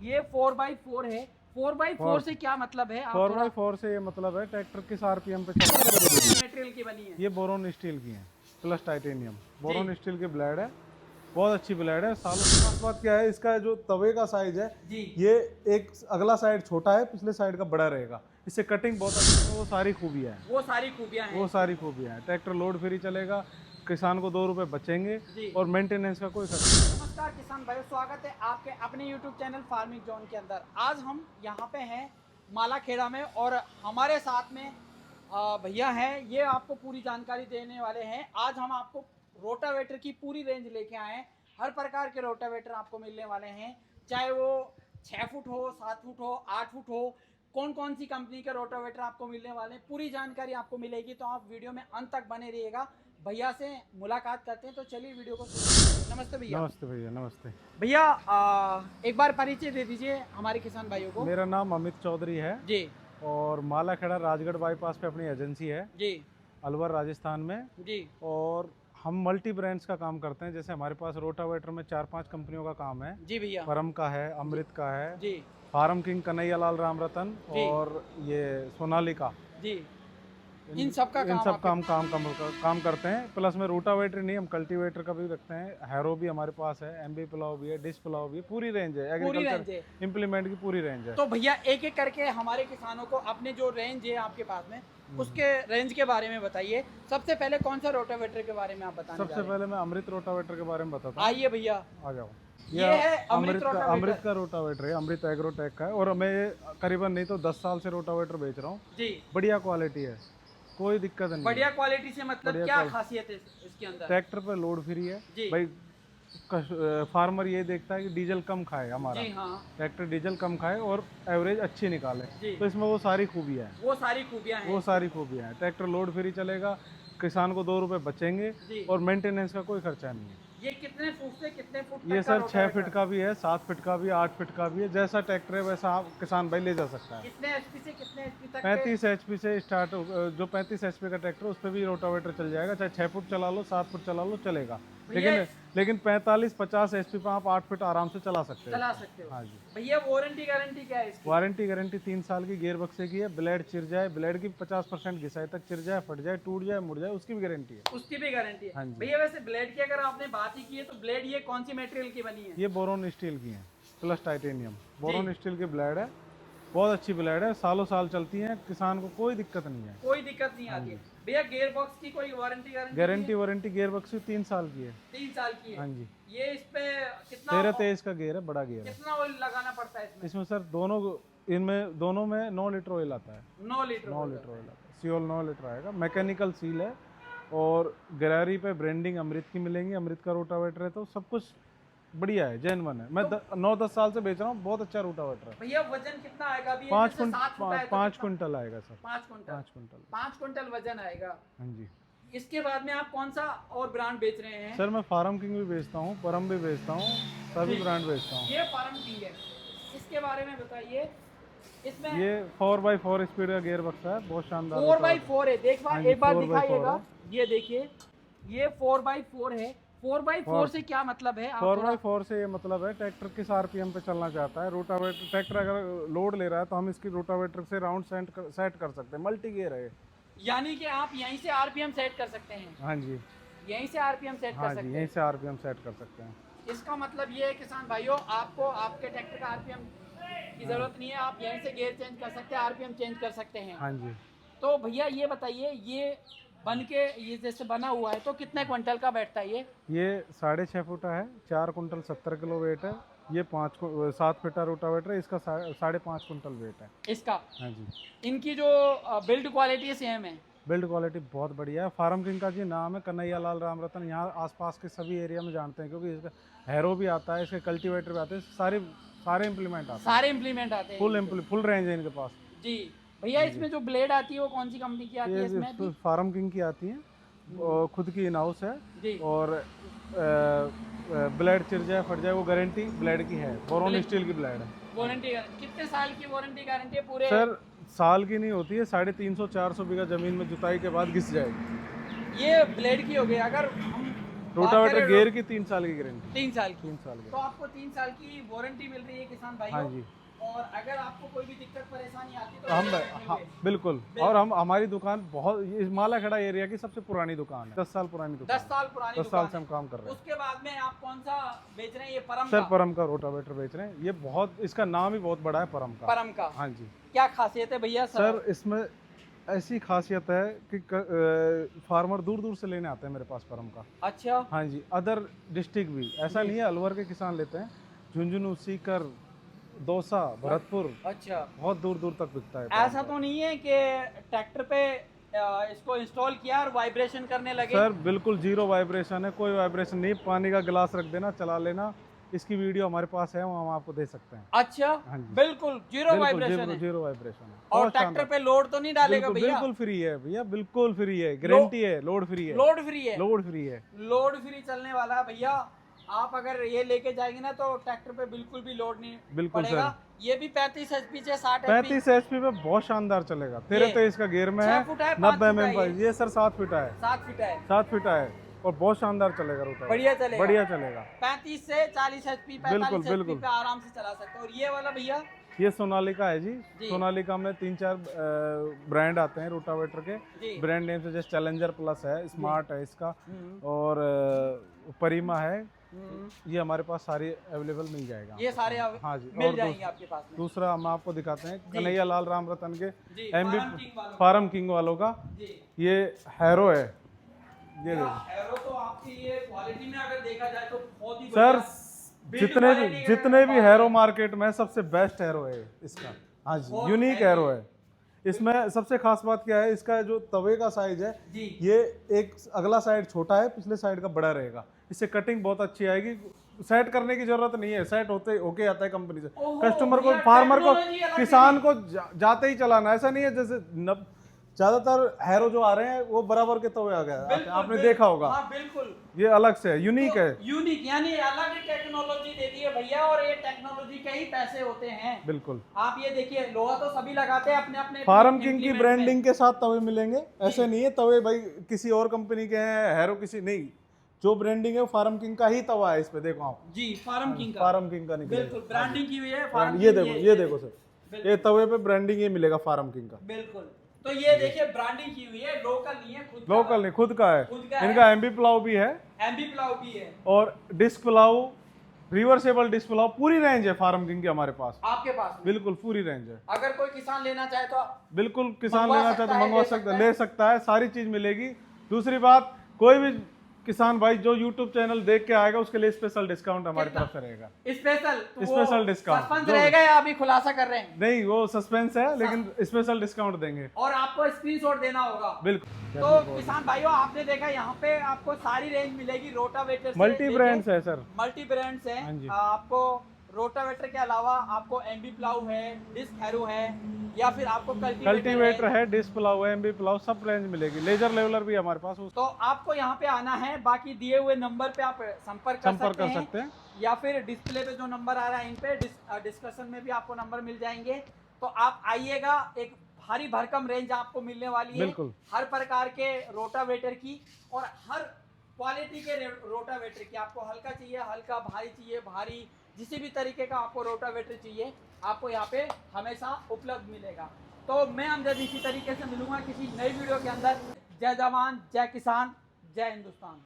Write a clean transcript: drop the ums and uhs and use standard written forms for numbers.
ये 4x4 है। 4x4 से क्या मतलब है? 4x4 से ये मतलब है ट्रैक्टर किस आरपीएम पे चल रहा है। मटेरियल की बनी है? ये बोरोन स्टील की है प्लस टाइटेनियम। बोरोन स्टील की ब्लेड है, बहुत अच्छी ब्लेड है। सालों खास बात क्या है, इसका जो तवे का साइज है जी, ये एक अगला साइड छोटा है, पिछले साइड का बड़ा रहेगा। इससे कटिंग बहुत अच्छी है। वो सारी खूबियाँ हैं, वो सारी खूबियां हैं। वो सारी खूबियाँ हैं। ट्रैक्टर लोड फ्री चलेगा, किसान को 2 रुपए बचेंगे जी। और मेंटेनेंस का कोई खर्च नहीं। नमस्कार किसान भाइयों, स्वागत है आपके अपने YouTube चैनल फार्मिंग जोन के अंदर। आज हम यहाँ पे हैं मालाखेड़ा में और हमारे साथ में भैया हैं, ये आपको पूरी जानकारी देने वाले हैं। आज हम आपको रोटावेटर की पूरी रेंज लेके आए हैं। हर प्रकार के रोटावेटर आपको मिलने वाले हैं, चाहे वो 6 फुट हो, 7 फुट हो, 8 फुट हो। कौन कौन सी कंपनी के रोटावेटर आपको मिलने वाले हैं, पूरी जानकारी आपको मिलेगी। तो आप वीडियो में अंत तक बने रहिएगा। भैया से मुलाकात करते हैं, तो चलिए वीडियो को शुरू। नमस्ते भैया। नमस्ते भैया, नमस्ते भैया एक बार परिचय दे दीजिए हमारे किसान भाइयों को। मेरा नाम अमित चौधरी है जी और मालाखेड़ा राजगढ़ बाईपास पे अपनी एजेंसी है, जी अलवर राजस्थान में। जी और हम मल्टी ब्रांड्स का काम करते हैं। जैसे हमारे पास रोटावेटर में 4-5 कंपनियों का काम है। जी भैया। परम का है, अमृत का है, जी फार्म किंग कन्हैया लाल राम रतन जी। और ये सोनालिका। जी इन सब का इन काम सब आपके- काम करते हैं। प्लस में रोटावेटर नहीं, हम कल्टीवेटर का भी रखते हैं। हैरो भी हमारे पास है, एमबी प्लाव भी है, डिश प्लाव भी है, पूरी रेंज है। पूरी रेंज एग्रीकल्चर है। इम्प्लीमेंट की पूरी रेंज है। तो भैया एक एक करके हमारे किसानों को अपने जो रेंज है आपके पास में, उसके रेंज के बारे में बताइए। सबसे पहले कौन सा रोटावेटर के बारे में आप बताना सबसे पहले मैं अमृत रोटावेटर के बारे में बताता हूँ। आइए भैया। आ जाओ। ये है अमृत रोटावेटर। अमृत का रोटावेटर है, अमृत एग्रोटेक का है। और मैं करीबन नहीं तो 10 साल से रोटावेटर बेच रहा हूँ। जी बढ़िया क्वालिटी है, कोई दिक्कत नहीं। बढ़िया क्वालिटी से मतलब बढ़िया क्या क्वालिटी। खासियत है इसके अंदर? ट्रैक्टर पे लोड फ्री है जी भाई। फार्मर ये देखता है कि डीजल कम खाए हमारा, जी हाँ ट्रैक्टर डीजल कम खाए और एवरेज अच्छी निकाले। जी। तो इसमें वो सारी खूबियाँ हैं, वो सारी खूबियां हैं। वो सारी खूबियाँ हैं। ट्रैक्टर लोड फ्री चलेगा, किसान को 2 रुपए बचेंगे जी। और मेंटेनेंस का कोई खर्चा नहीं है। ये कितने फुट से कितने फुट ये तक का सर 6 रोटावेटर? फीट का भी है, 7 फीट का भी है, 8 फीट का भी है। जैसा ट्रैक्टर है वैसा आप किसान भाई ले जा सकता है। कितने एचपी से कितने एचपी तक 35 एचपी से स्टार्ट, जो 35 एचपी का ट्रैक्टर उस पर भी रोटावेटर चल जाएगा। चाहे 6 फुट चला लो, 7 फुट चला लो, चलेगा। लेकिन 45-50 एचपी पर आप 8 फुट आराम से चला सकते हो। चला सकते हो? हाँ जी। भैया वारंटी गारंटी क्या है इसकी? वारंटी गारंटी 3 साल की गियर बक्से की है। ब्लेड चिर जाए, ब्लेड की 50% घिसाई तक चिर जाए, फट जाए, टूट जाए, मुड़ जाए, उसकी भी गारंटी है। उसकी भी गारंटी है? हाँ जी। भैया वैसे ब्लेड की अगर आपने बात ही की है, तो ब्लेड ये कौन सी मटेरियल की बनी है? ये बोरोन स्टील की है प्लस टाइटेनियम। बोरोन स्टील की ब्लेड है, बहुत अच्छी ब्लेड है, सालों साल चलती है, किसान को कोई दिक्कत नहीं है। कोई दिक्कत नहीं आती है। भैया गियर बॉक्स की कोई वारंटी गारंटी वारंटी गियर बक्स की 3 साल की है। 3 साल की है? हाँ जी। ये इस पे कितना 13-23 का गियर है, बड़ा गियर है। कितना ऑयल लगाना पड़ता है इसमें? इसमें सर दोनों में 9 लीटर ऑयल आता है। 9 लीटर 9 लीटर ऑयल आता है, सीओल 9 लीटर आएगा। मैकेनिकल सील है और गरारी पे ब्रांडिंग अमृत की मिलेंगी। अमृत का रोटावेटर है, तो सब कुछ बढ़िया है, जेन्युइन है। मैं 9-10 साल से बेच रहा हूँ, बहुत अच्छा रोटावेटर है। भैया वजन कितना आएगा अभी? 5 क्विंटल आएगा सर। 5 कुंटल? 5 क्विंटल। 5 कुंटल वजन आएगा। हाँ जी। इसके बाद में आप कौन सा और ब्रांड बेच रहे हैं? सर मैं फार्म किंग भी बेचता हूँ, परम भी बेचता हूँ, सभी ब्रांड बेचता हूँ। ये फार्म किंग है, इसके बारे में बताइए। इसमें ये 4x4 स्पीड का गियर बक्सा है, बहुत शानदार। 4x4 है। हाँ जी, एक बार 4x4 दिखाइएगा। ये देखिए, ये 4x4 है। 4x4 से क्या मतलब है? 4x4 से ये मतलब है ट्रैक्टर किस आरपीएम पे चलना चाहता है। रोटावेटर ट्रैक्टर अगर लोड ले रहा है तो हम इसकी रोटावेटर से राउंड सेट कर सकते हैं। मल्टी गियर है। यानी कि आप यहीं से आरपीएम सेट कर सकते हैं? हाँ जी, यहीं से आरपीएम सेट हाँ कर जी, सकते यहीं से आरपीएम सेट कर सकते हैं। हैं? इसका मतलब ये है किसान भाइयों, आपको आपके ट्रैक्टर का आरपीएम की जरूरत नहीं है, आप यहीं से गियर चेंज कर सकते हैं, आरपीएम चेंज कर सकते हैं। हाँ जी। तो भैया ये बताइए, ये बन के ये जैसे बना हुआ है तो कितने क्विंटल का बैठता है ये? ये 6.5 फुटा है, 4 कुंटल 70 किलो वेट है। ये 7 फीटा रोटावेटर है, इसका 5.5 कुंटल वेट है इसका? हाँ जी। इनकी जो बिल्ड क्वालिटी है सेम है? बिल्ड क्वालिटी बहुत बढ़िया है। फार्म किंग का जी नाम है, कन्हैया लाल राम रतन। यहाँ आसपास के सभी एरिया में जानते हैं, क्योंकि इसका हैरो भी आता है, इसके कल्टीवेटर भी आते हैं, सारे इम्प्लीमेंट आते हैं। सारे इम्प्लीमेंट आते हैं? फुल रेंज है इनके पास जी। भैया इसमें जो ब्लेड आती है वो कौन सी कंपनी की आती है? इसमें ये फार्म किंग की आती है, और खुद की इन हाउस है जी। और ब्लेड चिर जाए, फट जाए, वो गारंटी ब्लेड की है। बोरोन स्टील की ब्लेड है। वारंटी कितने साल की वारंटी गारंटी है पूरे? सर साल की नहीं होती है, 350-400 बीघा जमीन में जुताई के बाद घिस जाएगी। ये ब्लेड की हो गई। अगर हम रोटावेटर गेयर की 3 साल की गारंटी। 3 साल की। 3 साल तो की। आपको 3 साल की वारंटी मिल रही है किसान भाई। हाँ जी। और अगर आपको कोई भी दिक्कत परेशानी आती तो हम ये बैठे हाँ, हुए। बिल्कुल। और हम हमारी दुकान बहुत इस मालाखेड़ा एरिया की सबसे पुरानी दुकान है, 10 साल पुरानी दुकान 10 साल पुरानी 10 साल दुकान से हम है। काम कर रहे हैं। उसके बाद में आप कौन सा बेच रहे हैं? ये परम सर का? परम का रोटावेटर बेच रहे हैं। ये बहुत, इसका नाम ही बहुत बड़ा है परम का। परम का। हाँ जी। क्या खासियत है भैया? सर इसमें ऐसी खासियत है कि फार्मर दूर दूर से लेने आते हैं मेरे पास परम का। अच्छा। हाँ जी, अदर डिस्ट्रिक्ट भी, ऐसा जी। नहीं है, अलवर के किसान लेते हैं, झुंझुनू, सीकर, दौसा, भरतपुर, अच्छा, बहुत दूर दूर तक बिकता है परम ऐसा का। तो नहीं है कि ट्रैक्टर पे इसको इंस्टॉल किया और वाइब्रेशन करने लगे? सर बिल्कुल जीरो वाइब्रेशन है, कोई वाइब्रेशन नहीं। पानी का गिलास रख देना, चला लेना। इसकी वीडियो हमारे पास है, वो हम आपको दे सकते हैं। अच्छा। हाँ जी। बिल्कुल जीरो वाइब्रेशन बिल्कुल है। जीरो वाइब्रेशन है। और बहुत ट्रैक्टर शानदार। पे लोड तो नहीं डालेगा बिल्कुल भैया? बिल्कुल फ्री है भैया, बिल्कुल फ्री है, गारंटी है, लोड फ्री है। लोड फ्री है। लोड फ्री है। लोड फ्री चलने वाला है भैया। आप अगर ये लेके जाएंगे ना तो ट्रैक्टर पे बिल्कुल भी लोड नहीं बिल्कुल पड़ेगा। सर। ये भी 35 एचपी से 60 एचपी। 35 एचपी पे बहुत शानदार चलेगा। 1323 का गियर में 6 है, फुट है, 90 5 फुट है mm। ये सर 7 फीट है। 7 फीट है। 7 फीट है और बहुत शानदार चलेगा रोटावेटर। बढ़िया चलेगा। बढ़िया चलेगा। 35 से 40 एचपी, 45 बिल्कुल, एचपी बिल्कुल। पे आराम से चला सकते हो। और ये वाला भैया? ये सोनालिका है जी। जी। सोनालिका में 3-4 ब्रांड आते हैं रोटावेटर के। जी। ब्रांड नेम से जैसे चैलेंजर प्लस है, स्मार्ट है इसका, हम्म। और परिमा है। हम्म। ये हमारे पास सारी अवेलेबल मिल जाएगा। ये सारे हाँ जी। मिल और जाएंगे आपके पास में। दूसरा हम आपको दिखाते हैं जी। कन्हैया लाल राम रतन के जी, एमबी फार्म किंग वालों। फार्म किंग वालों का। जी। ये हैरो है। ये या देखो एरो तो आपकी ये क्वालिटी में अगर देखा जाए तो बहुत ही सर, बढ़िया। बिल्ड जितने क्वालिटी भी का जितने भी बात हैरो है। मार्केट में सबसे बेस्ट हैरो है इसका। हाँ जी, बहुत यूनिक heavy हैरो है। है। इसमें सबसे खास बात क्या है, इसका जो तवे का साइज है, जी। ये एक अगला साइड छोटा है, पिछले साइड का बड़ा रहेगा। इससे कटिंग बहुत अच्छी आएगी। सेट करने की जरूरत नहीं है, सेट होके आता है कंपनी से। ओहो, कस्टमर को, भैया, फार्मर को, technology अलग किसान को जाते ही चलाना। ऐसा नहीं है जैसे ज्यादातर हैरो जो आ रहे हैं वो बराबर के तवे आ गए, बिल्कुल, आपने देखा होगा। हाँ बिल्कुल। ये अलग से है, यूनिक है। यूनिक यानी अलग टेक्नोलॉजी दे दी है भैया। और ये टेक्नोलॉजी के ही पैसे होते हैं। बिल्कुल। आप ये देखिए, लोहा तो सभी लगाते हैं अपने अपने फार्म किंग की implement ब्रांडिंग में। के साथ तवे मिलेंगे। ऐसे नहीं है तवे भाई किसी और कंपनी के हैं, हैरो किसी नहीं। जो ब्रांडिंग है वो फार्म किंग का ही तवा है। इस पे देखो आप, जी, फार्म किंग का। फार्म किंग का निकलेगा। बिल्कुल ब्रांडिंग की हुई है ब्रांड फार्म ये किंग, देखो, ये देखो सर, ये तवे पे ब्रांडिंग ये मिलेगा फार्म किंग का। बिल्कुल। तो ये देखिए ब्रांडिंग की हुई है, लोकल नहीं है, खुद का। लोकल नहीं, खुद का है। खुद का है। इनका एमबी प्लाव भी है एमबी प्लाव भी है और disc plough, reversible disc plough, पूरी रेंज है फार्म किंग की हमारे पास। आपके पास में। बिल्कुल पूरी रेंज है। अगर कोई किसान लेना चाहे तो बिल्कुल, किसान मंगवा लेना चाहे सकता तो है, मंगवा ले सकता सकता है, है। ले सकता है, सारी चीज मिलेगी। दूसरी बात, कोई भी किसान भाई जो YouTube चैनल देख के आएगा उसके लिए स्पेशल डिस्काउंट हमारी कितना? तरफ से रहेगा। स्पेशल स्पेशल डिस्काउंट सस्पेंस जो रहेगा या अभी खुलासा कर रहे हैं? नहीं, वो सस्पेंस है, लेकिन स्पेशल डिस्काउंट देंगे। और आपको स्क्रीनशॉट देना होगा। बिल्कुल। तो किसान भाइयों, आपने देखा यहाँ पे आपको सारी रेंज मिलेगी रोटावेटर से मल्टी ब्रांड्स है सर। मल्टी ब्रांड्स हाँ जी। है। आपको रोटावेटर के अलावा आपको एमबी प्लाव है, डिस्क हैरो है, या फिर आपको कल्टीवेटर है, डिस्क प्लाव है, एमबी प्लाव, सब रेंज मिलेगी। लेजर लेवलर भी हमारे पास। तो आपको यहाँ पे आना है। बाकी दिए हुए नंबर पे आप संपर्क कर सकते हैं, या फिर डिस्प्ले पे जो नंबर आ रहा है इन पे डिस्कशन में भी आपको नंबर मिल जाएंगे। तो आप आइएगा, एक भारी भरकम रेंज आपको मिलने वाली है। बिल्कुल। हर प्रकार के रोटावेटर की और हर क्वालिटी के रोटावेटर की। आपको हल्का चाहिए हल्का, भारी चाहिए भारी, किसी भी तरीके का आपको रोटावेटर चाहिए, आपको यहाँ पे हमेशा उपलब्ध मिलेगा। तो मैं अमजद इसी तरीके से मिलूंगा किसी नई वीडियो के अंदर। जय जवान, जय किसान, जय हिंदुस्तान।